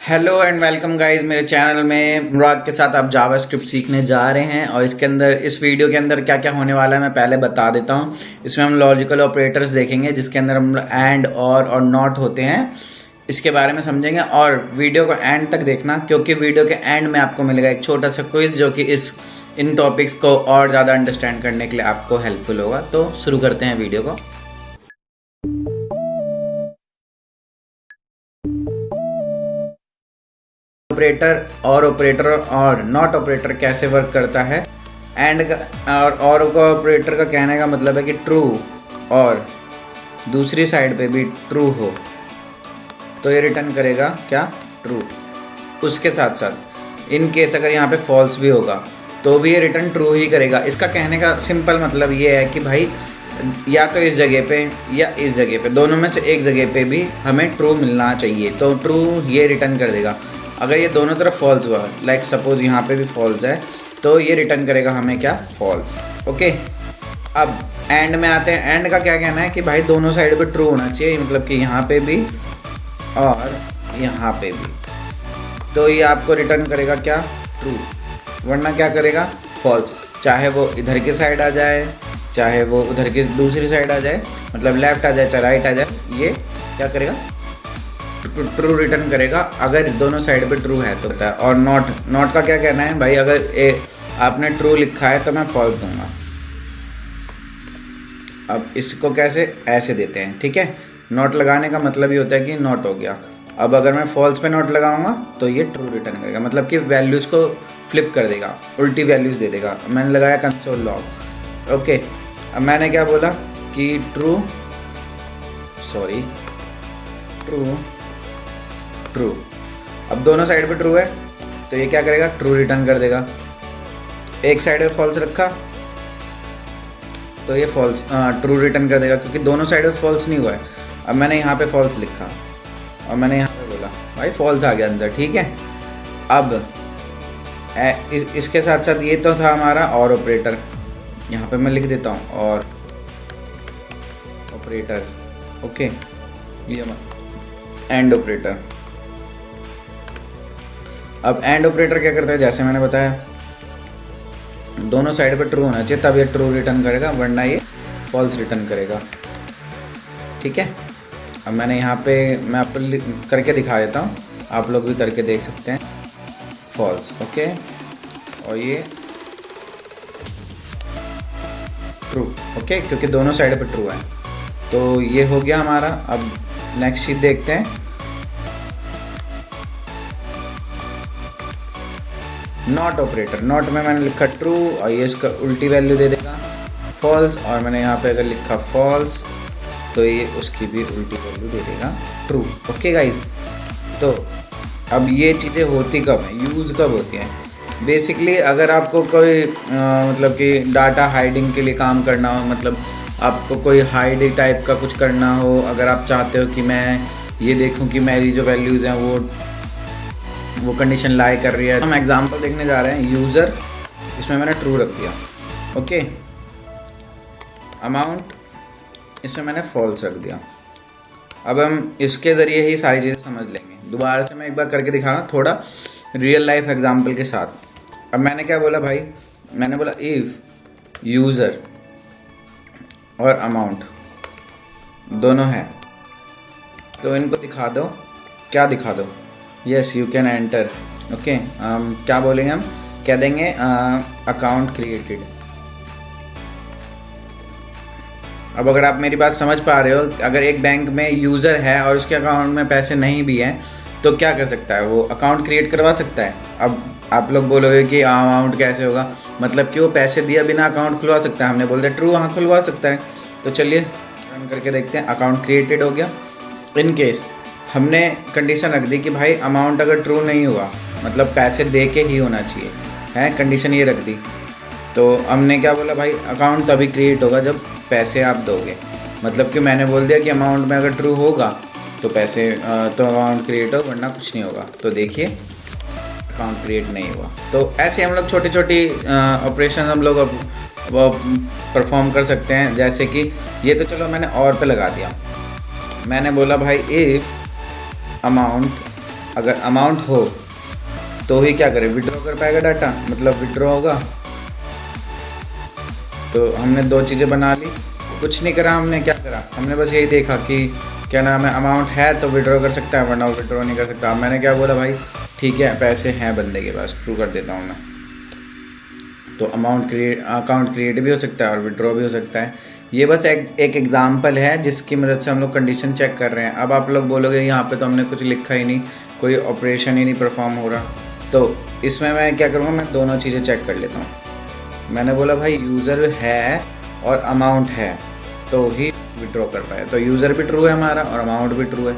Hello and welcome guys मेरे channel में। मुराद के साथ आप जावास्क्रिप्ट सीखने जा रहे हैं और इसके अंदर इस वीडियो के अंदर क्या क्या होने वाला है मैं पहले बता देता हूं। इसमें हम लॉजिकल ऑपरेटर्स देखेंगे जिसके अंदर हम एंड और नॉट होते हैं, इसके बारे में समझेंगे। और वीडियो को एंड तक देखना क्योंकि वीडियो के एंड में आपको मिलेगा एक छोटा सा क्विज जो कि इन टॉपिक्स को और ज़्यादा अंडरस्टैंड करने के लिए आपको हेल्पफुल होगा। तो शुरू करते हैं वीडियो को। ऑपरेटर और नॉट ऑपरेटर कैसे वर्क करता है। एंड और का ऑपरेटर का कहने का मतलब है कि ट्रू और दूसरी साइड पे भी ट्रू हो तो ये रिटर्न करेगा क्या, ट्रू। उसके साथ साथ इन केस अगर यहाँ पे फॉल्स भी होगा तो भी ये रिटर्न ट्रू ही करेगा। इसका कहने का सिंपल मतलब ये है कि भाई या तो इस जगह पे या इस जगह पे, दोनों में से एक जगह पे भी हमें ट्रू मिलना चाहिए तो ट्रू ये रिटर्न कर देगा। अगर ये दोनों तरफ फॉल्स हुआ, लाइक सपोज यहाँ पे भी फॉल्स है, तो ये रिटर्न करेगा हमें क्या, फॉल्स। ओके, अब एंड में आते हैं। एंड का क्या कहना है कि भाई दोनों साइड पे ट्रू होना चाहिए, मतलब कि यहाँ पे भी और यहाँ पे भी, तो ये आपको रिटर्न करेगा क्या, ट्रू। वरना क्या करेगा, फॉल्स। चाहे वो इधर की साइड आ जाए, चाहे वो उधर की दूसरी साइड आ जाए, मतलब लेफ्ट आ जाए चाहे राइट आ जाए, ये क्या करेगा, ट्रू रिटर्न करेगा अगर दोनों साइड पे ट्रू है तो। और नॉट का क्या कहना है, भाई अगर आपने ट्रू लिखा है तो मैं फॉल्स दूंगा। अब इसको कैसे, ऐसे देते हैं, ठीक है। नॉट लगाने का मतलब ये होता है कि नॉट हो गया। अब अगर मैं फॉल्स पे नॉट लगाऊंगा तो ये ट्रू रिटर्न करेगा, मतलब कि वैल्यूज को फ्लिप कर देगा, उल्टी वैल्यूज दे देगा। मैंने लगाया कंसोल लॉग। ओके, अब मैंने क्या बोला कि ट्रू अब दोनों साइड पे ट्रू है तो ये क्या करेगा, ट्रू रिटर्न कर देगा। एक साइड पे फॉल्स रखा तो ये फॉल्स ट्रू रिटर्न कर देगा क्योंकि दोनों साइड पे फॉल्स नहीं हुआ है। अब मैंने यहाँ पे फॉल्स लिखा और मैंने यहाँ पे बोला भाई फॉल्स आ गया अंदर, ठीक है। अब इसके साथ साथ ये तो था हमारा और ऑपरेटर, यहाँ पे मैं लिख देता हूँ और ऑपरेटर। ओके, ये एंड ऑपरेटर। अब एंड ऑपरेटर क्या करता है, जैसे मैंने बताया दोनों साइड पे ट्रू होना चाहिए तब ये ट्रू रिटर्न करेगा, वरना ये फॉल्स रिटर्न करेगा, ठीक है। अब मैंने यहाँ पे मैं आपको करके दिखा देता हूँ, आप लोग भी करके देख सकते हैं। फॉल्स, ओके, और ये ट्रू, ओके, क्योंकि दोनों साइड पे ट्रू है। तो ये हो गया हमारा। अब नेक्स्ट चीज देखते हैं, नॉट ऑपरेटर। नॉट में मैंने लिखा ट्रू और ये इसका उल्टी वैल्यू दे देगा फॉल्स, और मैंने यहाँ पे अगर लिखा फॉल्स तो ये उसकी भी उल्टी वैल्यू दे देगा, ट्रू। ओके गाइज, तो अब ये चीज़ें होती कब हैं, यूज़ कब होती हैं। बेसिकली अगर आपको कोई मतलब कि डाटा हाइडिंग के लिए काम करना हो, मतलब आपको कोई हाइड टाइप का कुछ करना हो, अगर आप चाहते हो कि मैं ये देखूं कि मेरी जो वैल्यूज़ हैं वो कंडीशन लाई कर रही है। हम एग्जांपल देखने जा रहे हैं। यूज़र, इसमें मैंने ट्रू रख दिया, ओके। अमाउंट, इसमें मैंने फॉल्स रख दिया। अब हम इसके ज़रिए ही सारी चीज़ें समझ लेंगे। दोबारा से मैं एक बार करके दिखाना थोड़ा रियल लाइफ एग्जांपल के साथ। अब मैंने क्या बोला भाई, मैंने बोला इफ़ यूज़र और अमाउंट दोनों है तो इनको दिखा दो, क्या दिखा दो, yes you can enter. Okay, क्या बोलेंगे हम, कह देंगे अकाउंट क्रिएटेड। अब अगर आप मेरी बात समझ पा रहे हो, अगर एक बैंक में यूज़र है और उसके अकाउंट में पैसे नहीं भी हैं तो क्या कर सकता है, वो अकाउंट क्रिएट करवा सकता है। अब आप लोग बोलोगे कि अमाउंट कैसे होगा, मतलब कि वो पैसे दिया बिना अकाउंट खुलवा सकता है। हमने बोल दिया ट्रू, हाँ खुलवा सकता है। तो चलिए रन करके देखते हैं। अकाउंट क्रिएटेड हो गया। इन केस हमने कंडीशन रख दी कि भाई अमाउंट अगर ट्रू नहीं हुआ, मतलब पैसे दे के ही होना चाहिए, है कंडीशन ये रख दी। तो हमने क्या बोला भाई, अकाउंट तभी क्रिएट होगा जब पैसे आप दोगे, मतलब कि मैंने बोल दिया कि अमाउंट में अगर ट्रू होगा तो पैसे तो अकाउंट क्रिएट हो, वरना कुछ नहीं होगा। तो देखिए अकाउंट क्रिएट नहीं हुआ। तो ऐसे हम लोग छोटी छोटी ऑपरेशन हम लोग परफॉर्म कर सकते हैं। जैसे कि ये तो चलो मैंने और पे लगा दिया, मैंने बोला भाई इफ़ अमाउंट अगर अमाउंट हो तो ही क्या करें, विड्रॉ कर पाएगा डाटा, मतलब विड्रॉ होगा। तो हमने दो चीज़ें बना ली, कुछ नहीं करा हमने, क्या करा हमने बस यही देखा कि क्या नाम है अमाउंट है तो विड्रॉ कर सकता है, वरना विड्रॉ नहीं कर सकता। मैंने क्या बोला भाई ठीक है पैसे हैं बंदे के पास, ट्रू कर देता हूँ मैं। तो अकाउंट क्रिएट भी हो सकता है और विड्रॉ भी हो सकता है। ये बस एक एग्जाम्पल है जिसकी मदद से हम लोग कंडीशन चेक कर रहे हैं। अब आप लोग बोलोगे यहाँ पे तो हमने कुछ लिखा ही नहीं, कोई ऑपरेशन ही नहीं परफॉर्म हो रहा। तो इसमें मैं क्या करूँगा, मैं दोनों चीज़ें चेक कर लेता हूँ। मैंने बोला भाई यूज़र है और अमाउंट है तो ही विड्रॉ कर पाए, तो यूज़र भी ट्रू है हमारा और अमाउंट भी ट्रू है।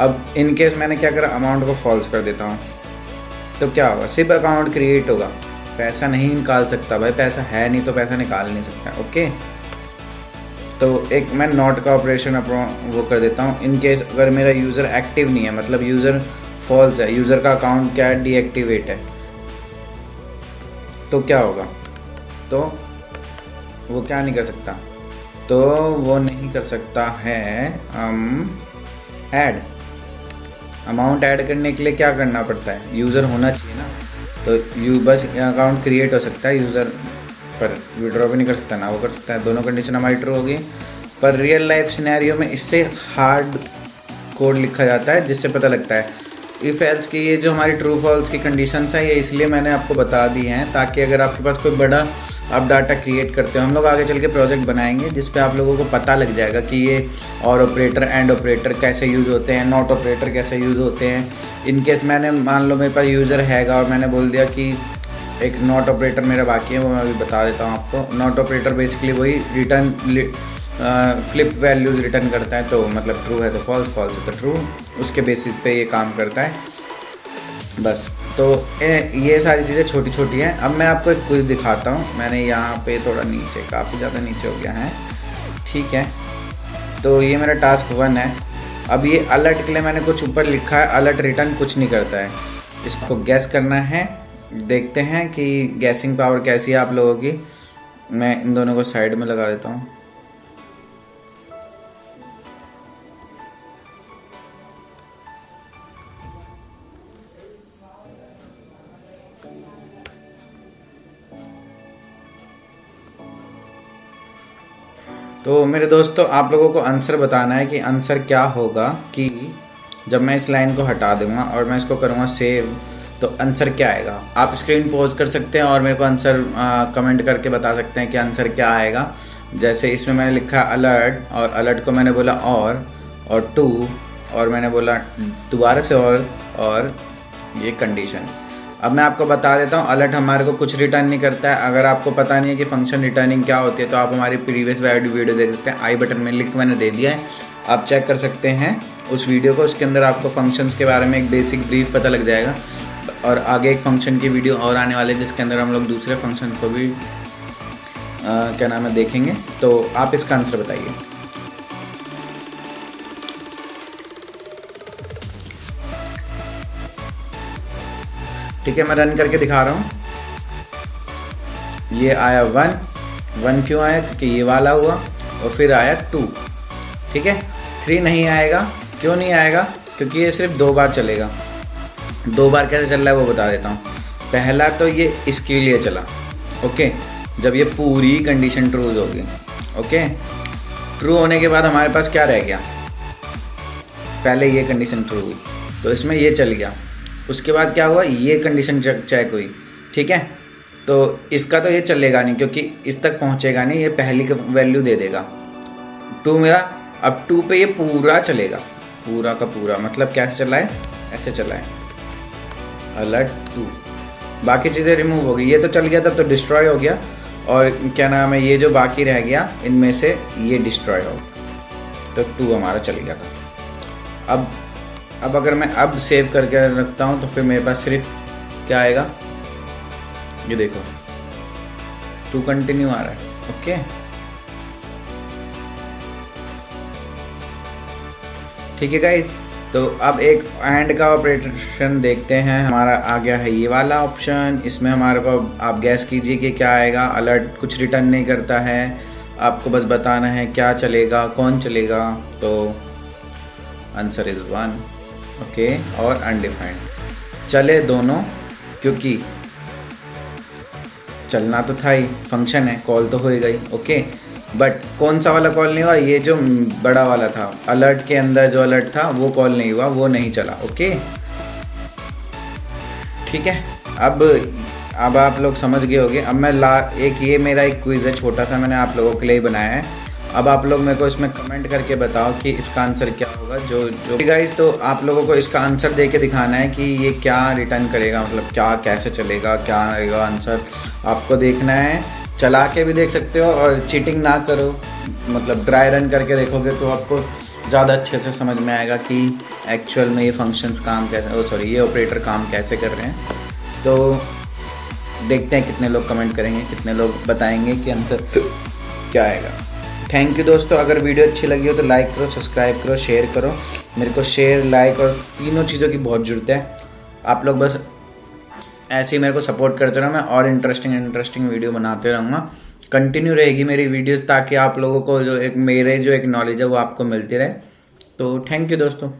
अब इन केस मैंने क्या करा, अमाउंट को फॉल्स कर देता हूँ, तो क्या होगा, सिर्फ अकाउंट क्रिएट होगा, पैसा नहीं निकाल सकता भाई, पैसा है नहीं तो पैसा निकाल नहीं सकता। ओके, तो एक मैं नॉट का ऑपरेशन वो कर देता हूँ। इन केस अगर मेरा यूज़र एक्टिव नहीं है, मतलब यूज़र फॉल्स है, यूज़र का अकाउंट क्या है, डीएक्टिवेट है, तो क्या होगा, तो वो क्या नहीं कर सकता, तो वो नहीं कर सकता है ऐड। अमाउंट ऐड करने के लिए क्या करना पड़ता है, यूज़र होना चाहिए ना। तो बस अकाउंट क्रिएट हो सकता है यूज़र, पर विड्रॉ भी नहीं कर सकता ना वो कर सकता है। दोनों कंडीशन हमारी ट्रू होगी। पर रियल लाइफ सिनेरियो में इससे हार्ड कोड लिखा जाता है जिससे पता लगता है इफ़ एल्स की। ये जो हमारी ट्रू फॉल्स की कंडीशंस हैं ये इसलिए मैंने आपको बता दी हैं ताकि अगर आपके पास कोई बड़ा आप डाटा क्रिएट करते हो, हम लोग आगे चल के प्रोजेक्ट बनाएंगे जिस पे आप लोगों को पता लग जाएगा कि ये और ऑपरेटर एंड ऑपरेटर कैसे यूज़ होते हैं, नॉट ऑपरेटर कैसे यूज़ होते हैं। इनकेस मैंने मान लो मेरे पास यूज़र हैगा और मैंने बोल दिया कि एक नॉट ऑपरेटर मेरा बाकी है, वो मैं अभी बता देता हूँ आपको। नॉट ऑपरेटर बेसिकली वही रिटर्न फ्लिप वैल्यूज़ रिटर्न करता है, तो मतलब ट्रू है तो फॉल्स, फॉल्स है तो ट्रू, उसके बेसिस पे ये काम करता है बस। तो ये सारी चीज़ें छोटी छोटी हैं। अब मैं आपको एक क्विज़ दिखाता हूँ। मैंने यहाँ पे थोड़ा नीचे, काफ़ी ज़्यादा नीचे हो गया है, ठीक है। तो ये मेरा टास्क 1 है। अब ये अलर्ट के लिए मैंने कुछ ऊपर लिखा है, अलर्ट रिटर्न कुछ नहीं करता है, इसको गैस करना है। देखते हैं कि गैसिंग पावर कैसी है आप लोगों की। मैं इन दोनों को साइड में लगा देता हूँ। तो मेरे दोस्तों आप लोगों को आंसर बताना है कि आंसर क्या होगा, कि जब मैं इस लाइन को हटा दूंगा और मैं इसको करूँगा सेव तो आंसर क्या आएगा। आप स्क्रीन पॉज कर सकते हैं और मेरे को आंसर कमेंट करके बता सकते हैं कि आंसर क्या आएगा। जैसे इसमें मैंने लिखा अलर्ट, और अलर्ट को मैंने बोला और टू, और मैंने बोला दोबारा से और ये कंडीशन। अब मैं आपको बता देता हूँ अलर्ट हमारे को कुछ रिटर्न नहीं करता है। अगर आपको पता नहीं है कि फंक्शन रिटर्निंग क्या होती है तो आप हमारी प्रीवियस वीडियो देख सकते हैं, आई बटन में लिंक मैंने दे दिया है, आप चेक कर सकते हैं उस वीडियो को। उसके अंदर आपको फंक्शंस के बारे में एक बेसिक ब्रीफ पता लग जाएगा। और आगे एक फंक्शन की वीडियो और आने वाले जिसके अंदर हम लोग दूसरे फंक्शन को भी क्या नाम है देखेंगे। तो आप इसका आंसर बताइए। ठीक है, मैं रन करके दिखा रहा हूँ। ये आया 1 क्यों आया, क्योंकि ये वाला हुआ, और फिर आया 2, ठीक है। 3 नहीं आएगा, क्यों नहीं आएगा, क्योंकि ये सिर्फ 2 बार चलेगा। 2 बार कैसे चल रहा है वो बता देता हूँ। पहला तो ये इसके लिए चला, ओके, जब ये पूरी कंडीशन ट्रू होगी, ओके। ट्रू होने के बाद हमारे पास क्या रह गया, पहले ये कंडीशन ट्रू हुई तो इसमें ये चल गया। उसके बाद क्या हुआ, ये कंडीशन चेक हुई, ठीक है। तो इसका तो ये चलेगा नहीं क्योंकि इस तक पहुंचेगा नहीं, ये पहली का वैल्यू दे देगा 2 मेरा। अब 2 पे ये पूरा चलेगा, पूरा का पूरा, मतलब कैसे चला है, ऐसे चला है अलर्ट 2। बाकी चीज़ें रिमूव हो गई, ये तो चल गया था तो डिस्ट्रॉय हो गया, और क्या नाम है ये जो बाकी रह गया इनमें से ये डिस्ट्रॉय हो गया, तो 2 हमारा चल गया था। अब अगर मैं अब सेव करके रखता हूँ तो फिर मेरे पास सिर्फ क्या आएगा, ये देखो 2 कंटिन्यू आ रहा है, ओके। ठीक है गाइस, तो अब एक एंड का ऑपरेशन देखते हैं। हमारा आ गया है ये वाला ऑप्शन, इसमें हमारे को आप गैस कीजिए कि क्या आएगा। अलर्ट कुछ रिटर्न नहीं करता है, आपको बस बताना है क्या चलेगा, कौन चलेगा। तो आंसर इज़ 1। ओके, और अनडिफाइंड चले दोनों, क्योंकि चलना तो था ही, फंक्शन है, कॉल तो होएगा ही। ओके, बट कौन सा वाला कॉल नहीं हुआ, ये जो बड़ा वाला था अलर्ट के अंदर जो अलर्ट था वो कॉल नहीं हुआ, वो नहीं चला। ओके ठीक है, अब आप लोग समझ गए होंगे। अब मैं ये मेरा एक क्विज़ है छोटा सा, मैंने आप लोगों के लिए ही बनाया है। अब आप लोग मेरे को इसमें कमेंट करके बताओ कि इसका आंसर क्या होगा। जो गाइस, तो आप लोगों को इसका आंसर दे के दिखाना है कि ये क्या रिटर्न करेगा, मतलब क्या कैसे चलेगा, क्या आएगा आंसर, आपको देखना है। चला के भी देख सकते हो और चीटिंग ना करो, मतलब ड्राई रन करके देखोगे तो आपको ज़्यादा अच्छे से समझ में आएगा कि एक्चुअल में ये फंक्शंस काम कैसे, ये ऑपरेटर काम कैसे कर रहे हैं। तो देखते हैं कितने लोग कमेंट करेंगे, कितने लोग बताएंगे कि आंसर क्या आएगा। थैंक यू दोस्तों, अगर वीडियो अच्छी लगी हो तो लाइक करो, सब्सक्राइब करो, शेयर करो। मेरे को शेयर, लाइक और तीनों चीज़ों की बहुत ज़रूरत है। आप लोग बस ऐसे ही मेरे को सपोर्ट करते रहो, मैं और इंटरेस्टिंग वीडियो बनाते रहूँगा। कंटिन्यू रहेगी मेरी वीडियो, ताकि आप लोगों को जो एक नॉलेज है वो आपको मिलती रहे। तो थैंक यू दोस्तों।